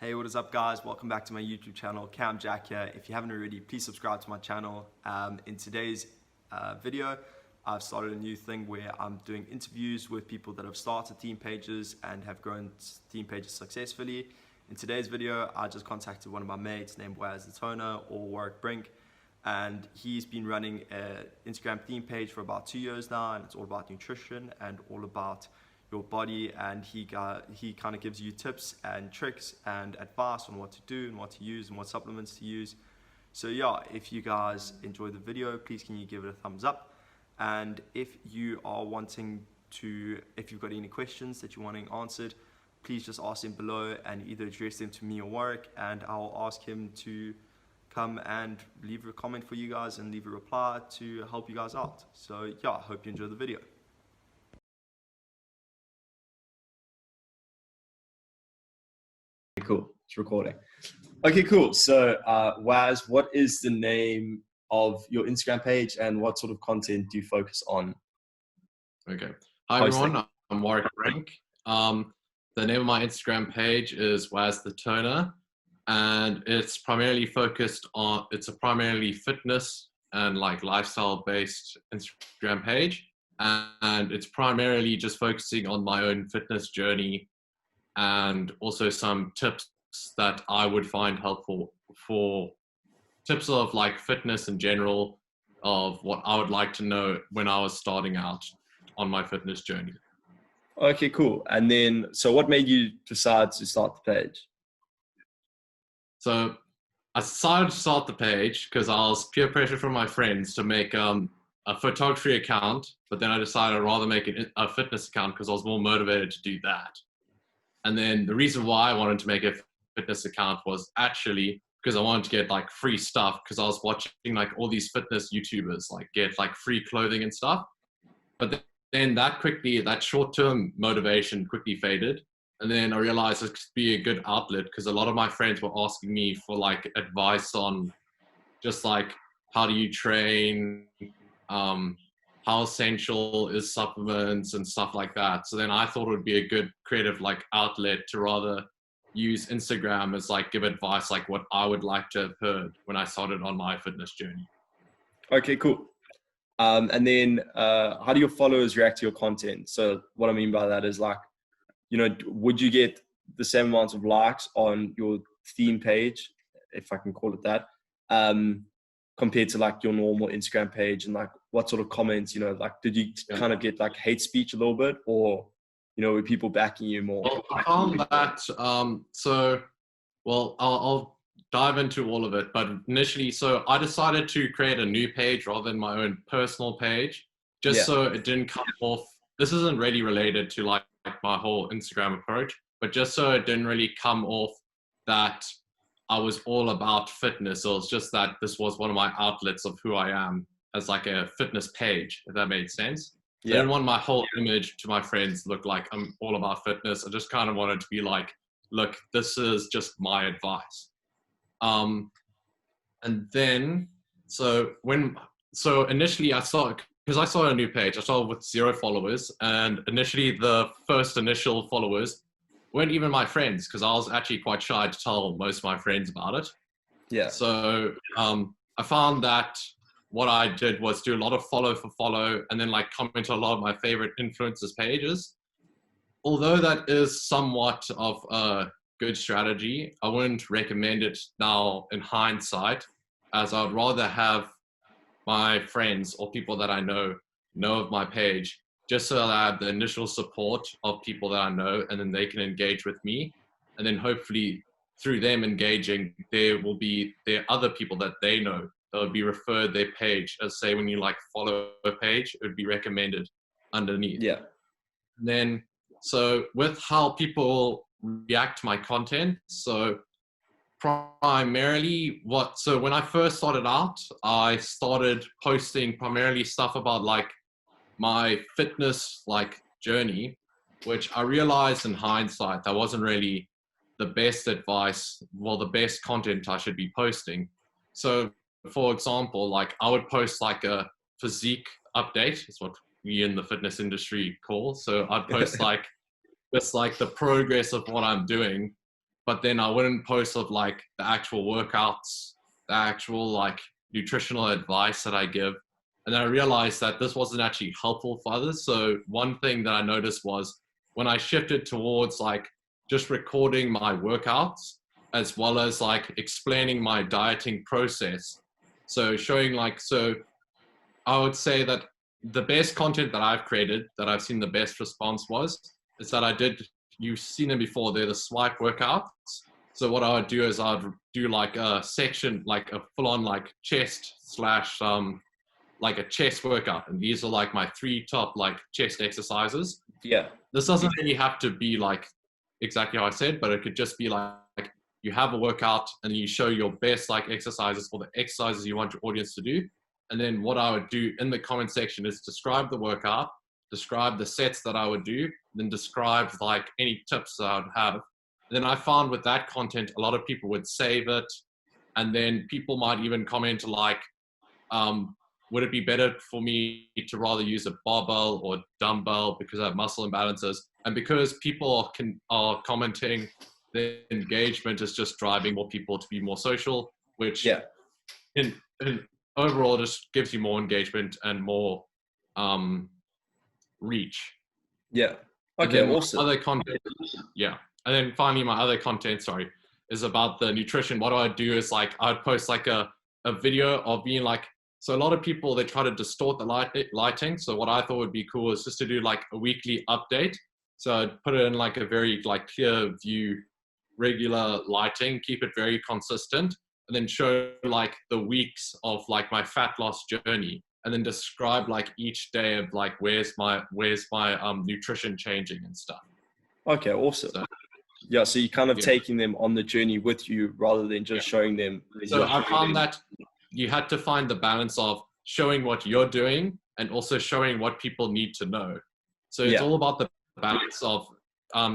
Hey, what is up, guys? Welcome back to my YouTube channel. Cam Jack here. If you haven't already, please subscribe to my channel. In today's video, I've started a new thing where I'm doing interviews with people that have started theme pages and have grown theme pages successfully. In today's video, I just contacted one of my mates named Waz the Toner, or Warwick Brink, and he's been running an Instagram theme page for about 2 years now, and it's all about nutrition and all about your body, and he kind of gives you tips and tricks and advice on what to do and what to use and what supplements to use. So yeah, if you guys enjoy the video, please can you give it a thumbs up, and if you are wanting to, if you've got any questions that you're wanting answered, please just ask them below and either address them to me or Warwick, and I'll ask him to come and leave a comment for you guys and leave a reply to help you guys out. So yeah, I hope you enjoy the video. Cool, it's recording. Okay, cool. So, Waz, what is the name of your Instagram page and what sort of content do you focus on? Okay. Hi, everyone. I'm Warwick Brink. The name of my Instagram page is Waz the Toner, and it's primarily focused on, it's a primarily fitness and like lifestyle based Instagram page. And it's primarily just focusing on my own fitness journey and also some tips that I would find helpful, for tips of like fitness in general, of what I would like to know when I was starting out on my fitness journey. Okay, cool. And then, so what made you decide to start the page? So I decided to start the page because I was peer pressure from my friends to make a photography account, but then I decided I'd rather make a fitness account because I was more motivated to do that. And then the reason why I wanted to make a fitness account was actually because I wanted to get like free stuff, because I was watching like all these fitness YouTubers like get like free clothing and stuff. But then that short-term motivation quickly faded. And then I realized it could be a good outlet because a lot of my friends were asking me for like advice on just like, how do you train? How essential is supplements and stuff like that. So then I thought it would be a good creative like outlet to rather use Instagram as like give advice like what I would like to have heard when I started on my fitness journey. Okay, cool. And then how do your followers react to your content? So what I mean by that is like, you know, would you get the same amount of likes on your theme page, if I can call it that, compared to like your normal Instagram page? And like what sort of comments, you know, like did you kind of get like hate speech a little bit, or, you know, were people backing you more? Well, I found that, I'll dive into all of it, but initially, so I decided to create a new page rather than my own personal page, just so it didn't come off. This isn't really related to like my whole Instagram approach, but just so it didn't really come off that I was all about fitness. So it's just that this was one of my outlets of who I am as like a fitness page, if that made sense. So I didn't want my whole image to my friends look like I'm all about fitness. I just kind of wanted to be like, look, this is just my advice. And then, so initially I started, because I started a new page, I started with 0 followers, and initially the first initial followers weren't even my friends, because I was actually quite shy to tell most of my friends about it. Yeah. So I found that what I did was do a lot of follow for follow, and then like comment on a lot of my favorite influencers pages. Although that is somewhat of a good strategy, I wouldn't recommend it now in hindsight, as I would rather have my friends or people that I know of my page, just so that I have the initial support of people that I know, and then they can engage with me. And then hopefully through them engaging, there are other people that they know that would be referred their page. As say when you like follow a page, it would be recommended underneath. Yeah. And then, so with how people react to my content, so primarily so when I first started out, I started posting primarily stuff about like my fitness like journey, which I realized in hindsight that wasn't really the best advice, well, the best content I should be posting. So for example, like I would post like a physique update, is what we in the fitness industry call. So I'd post like just like the progress of what I'm doing, but then I wouldn't post of like the actual workouts, the actual like nutritional advice that I give. And then I realized that this wasn't actually helpful for others. So one thing that I noticed was when I shifted towards like just recording my workouts as well as like explaining my dieting process. So showing like, so I would say that the best content that I've created, that I've seen the best response is that I did, you've seen them before, they're the swipe workouts. So what I would do is I'd do like a section, like a full on like chest slash, like a chest workout. And these are like my 3 top like chest exercises. Yeah. This doesn't really have to be like exactly how I said, but it could just be like you have a workout and you show your best like exercises for the exercises you want your audience to do. And then what I would do in the comment section is describe the workout, describe the sets that I would do, then describe like any tips that I would have. And then I found with that content, a lot of people would save it. And then people might even comment like, would it be better for me to rather use a barbell or dumbbell because I have muscle imbalances? And because people are commenting, the engagement is just driving more people to be more social, which in overall just gives you more engagement and more reach. Yeah. Okay, awesome. Other content, yeah. And then finally, my other content, is about the nutrition. What I do is like, I'd post like a video of being like, so a lot of people, they try to distort the lighting. So what I thought would be cool is just to do like a weekly update. So I'd put it in like a very like clear view, regular lighting, keep it very consistent, and then show like the weeks of like my fat loss journey, and then describe like each day of like where's my nutrition changing and stuff. Okay, awesome. So, yeah, so you're kind of taking them on the journey with you rather than just showing them. So I found that you had to find the balance of showing what you're doing and also showing what people need to know. So it's all about the balance of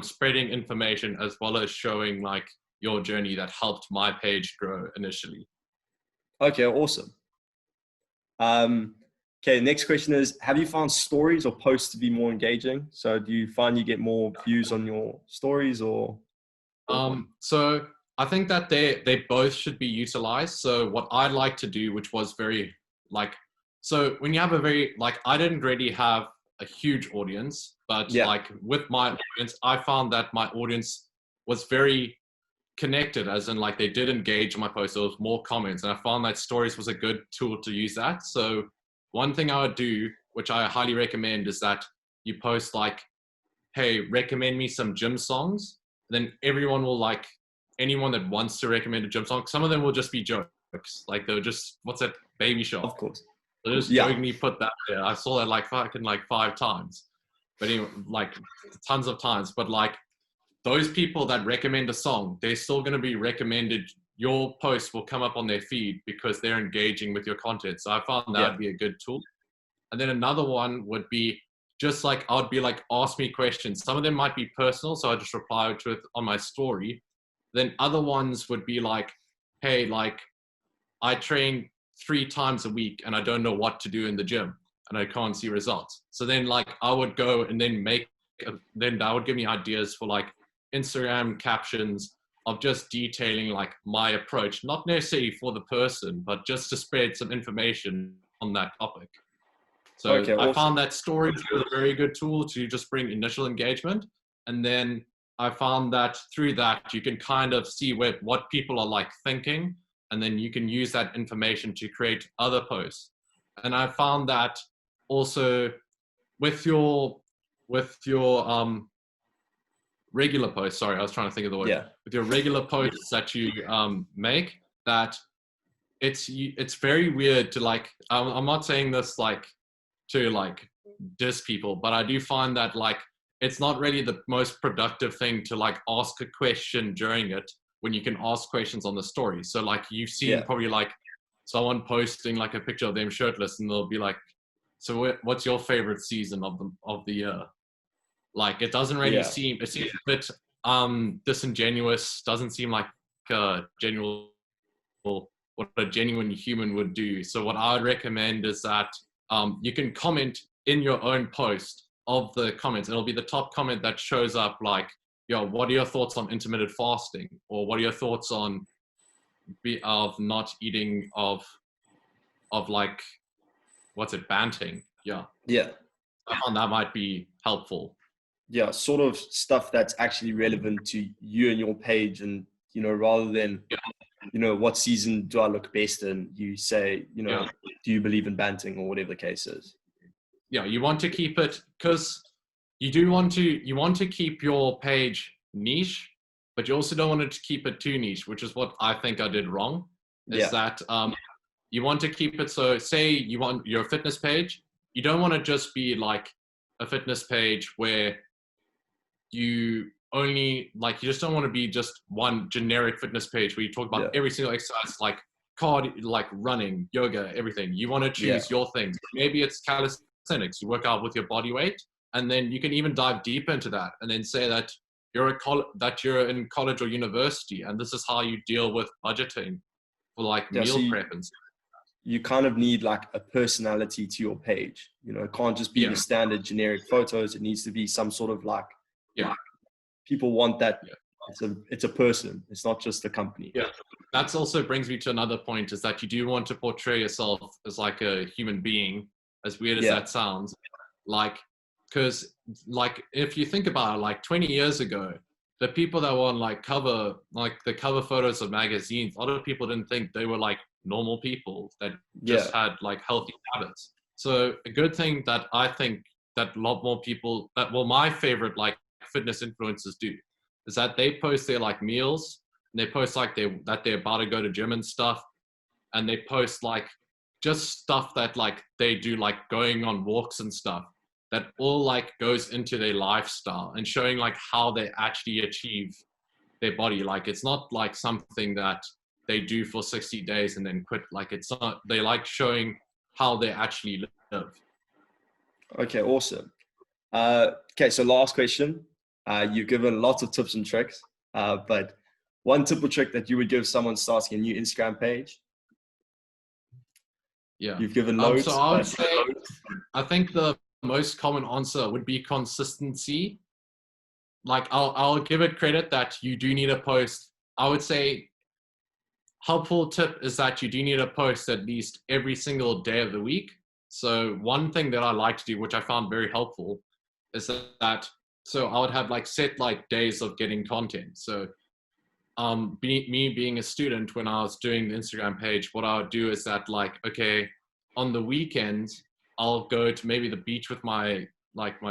spreading information as well as showing like your journey that helped my page grow initially. Okay, awesome. Okay, next question is, have you found stories or posts to be more engaging? So do you find you get more views on your stories or? So I think that they both should be utilized. So what I'd like to do, which was very like, so when you have a very, like, I didn't really have a huge audience, but like with my audience, I found that my audience was very connected, as in like they did engage in my posts. There was more comments, and I found that stories was a good tool to use that. So one thing I would do, which I highly recommend, is that you post like, hey, recommend me some gym songs. Then everyone will like, anyone that wants to recommend a gym song, some of them will just be jokes. Like they'll just, what's that, Baby Shark? Of course. They'll just jokingly put that there. I saw that like fucking like 5 times. But anyway, like tons of times. But like those people that recommend a song, they're still going to be recommended. Your post will come up on their feed because they're engaging with your content. So I found that would be a good tool. And then another one would be just like, I would be like, ask me questions. Some of them might be personal, so I just reply to it on my story. Then other ones would be like, hey, like I train 3 times a week and I don't know what to do in the gym and I can't see results. So then like I would go and then then that would give me ideas for like Instagram captions of just detailing like my approach, not necessarily for the person, but just to spread some information on that topic. So I found that stories was a very good tool to just bring initial engagement. And then I found that through that, you can kind of see what people are like thinking, and then you can use that information to create other posts. And I found that also with your regular posts, sorry, I was trying to think of the word. With your regular posts that you make, that it's very weird to like, I'm not saying this like to like diss people, but I do find that like it's not really the most productive thing to like ask a question during it when you can ask questions on the story. So like you've seen probably like someone posting like a picture of them shirtless and they'll be like, so what's your favorite season of the year? Like it doesn't really seem, it seems a bit disingenuous, doesn't seem like what a genuine human would do. So what I would recommend is that you can comment in your own post of the comments. It'll be the top comment that shows up like what are your thoughts on intermittent fasting, or what are your thoughts on of not eating of like, what's it, banting? Yeah, Yeah. I found that might be helpful. Yeah, sort of stuff that's actually relevant to you and your page, and rather than what season do I look best in, you say, do you believe in banting, or whatever the case is. Yeah, you want to keep it, because you want to keep your page niche, but you also don't want it to keep it too niche, which is what I think I did wrong. Is that you want to keep it, so say you want your fitness page, you don't want to just be like a fitness page where you only, like, you just don't want to be just one generic fitness page where you talk about every single exercise, like cardio, like running, yoga, everything. You want to choose your things. Maybe it's calisthenics, you work out with your body weight, and then you can even dive deeper into that and then say that you're in college or university, and this is how you deal with budgeting for like meal prep and stuff. You kind of need like a personality to your page. It can't just be the standard generic photos. It needs to be some sort of like, people want that. It's a person. It's not just a company. Yeah. That also brings me to another point, is that you do want to portray yourself as like a human being, as weird as that sounds. Like, because like, if you think about it, like 20 years ago, the people that were on like the cover photos of magazines, a lot of people didn't think they were like normal people that just had like healthy habits. So a good thing that I think that a lot more people my favorite like fitness influencers do is that they post their like meals, and they post like that they're about to go to gym and stuff, and they post like just stuff that like they do, like going on walks and stuff, that all like goes into their lifestyle and showing like how they actually achieve their body. Like, it's not like something that they do for 60 days and then quit. Like, it's not, they like showing how they actually live. Okay, awesome. Okay, so last question. You've given lots of tips and tricks, but one tip or trick that you would give someone starting a new Instagram page? Yeah, you've given loads. So I would say, I think the most common answer would be consistency. Like, I'll give it credit that you do need to post. I would say helpful tip is that you do need to post at least every single day of the week. So one thing that I like to do, which I found very helpful, is that so I would have like set like days of getting content. So me being a student, when I was doing the Instagram page, what I would do is that, like, okay, on the weekends, I'll go to maybe the beach with my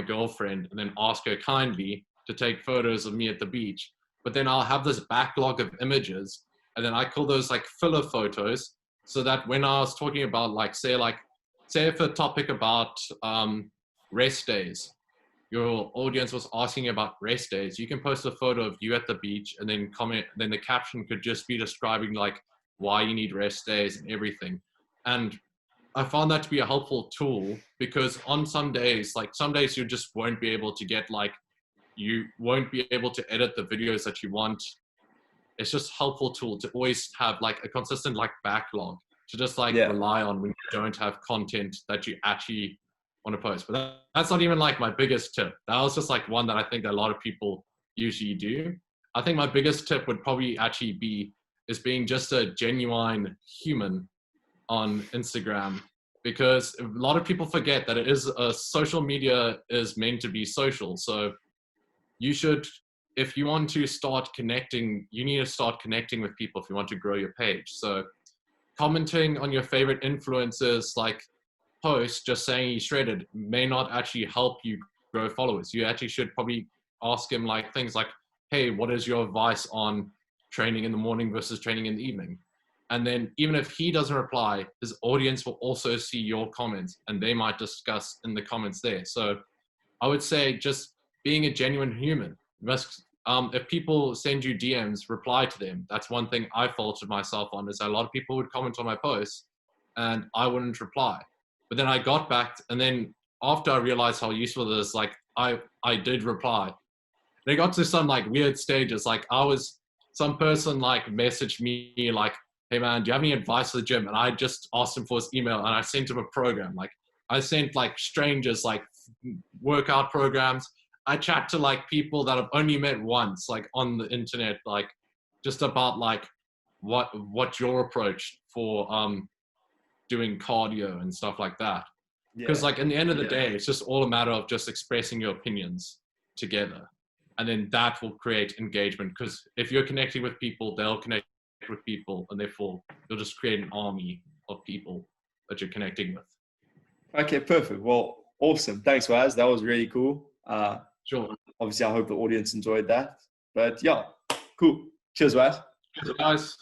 girlfriend, and then ask her kindly to take photos of me at the beach. But then I'll have this backlog of images, and then I call those like filler photos, so that when I was talking about say if a topic about rest days, your audience was asking about rest days, you can post a photo of you at the beach and then comment, then the caption could just be describing like why you need rest days and everything. And I found that to be a helpful tool, because on some days you just won't be able to get you won't be able to edit the videos that you want. It's just a helpful tool to always have like a consistent backlog to just rely on when you don't have content that you actually want to post. But that's not even my biggest tip. That was just one that I think a lot of people usually do. I think my biggest tip would probably actually be being just a genuine human on Instagram, because a lot of people forget that social media is meant to be social. So you should, if you want to start connecting, you need to start connecting with people if you want to grow your page. So commenting on your favorite influencers post, just saying he shredded, may not actually help you grow followers. You actually should probably ask him things like, hey, what is your advice on training in the morning versus training in the evening? And then even if he doesn't reply, his audience will also see your comments, and they might discuss in the comments there. So I would say just being a genuine human. If people send you DMs, reply to them. That's one thing I faulted myself on, is that a lot of people would comment on my posts and I wouldn't reply. But then I got back, and then after I realized how useful it is, I did reply. And it got to some weird stages. Some person messaged me hey man, do you have any advice for the gym? And I just asked him for his email, and I sent him a program. I sent strangers workout programs. I chat to like people that I've only met once, like on the internet, like just about like what's your approach for doing cardio and stuff like that. Because like in the end of the day, it's just all a matter of just expressing your opinions together, and then that will create engagement. Because if you're connecting with people, they'll connect with people, and therefore you'll just create an army of people that you're connecting with. Okay, perfect. Well, awesome. Thanks, Waz. That was really cool. Sure. Obviously, I hope the audience enjoyed that. But yeah, cool. Cheers, Waz. So guys.